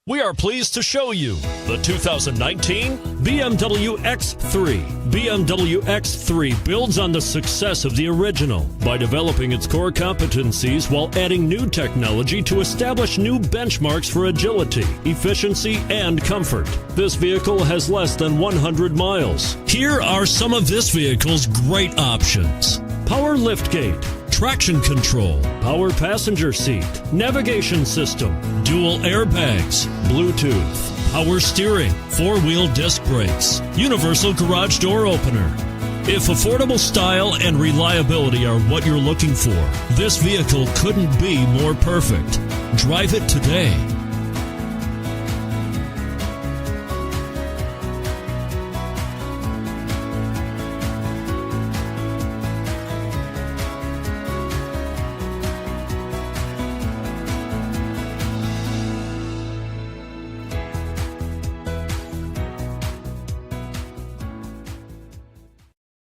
We are pleased to show you the 2019 BMW X3. BMW X3 builds on the success of the original by developing its core competencies while adding new technology to establish new benchmarks for agility, efficiency, and comfort. This vehicle has less than 100 miles. Here are some of this vehicle's great options: power liftgate, traction control, power passenger seat, navigation system, dual airbags, Bluetooth, power steering, four-wheel disc brakes, universal garage door opener. If affordable style and reliability are what you're looking for, this vehicle couldn't be more perfect. Drive it today.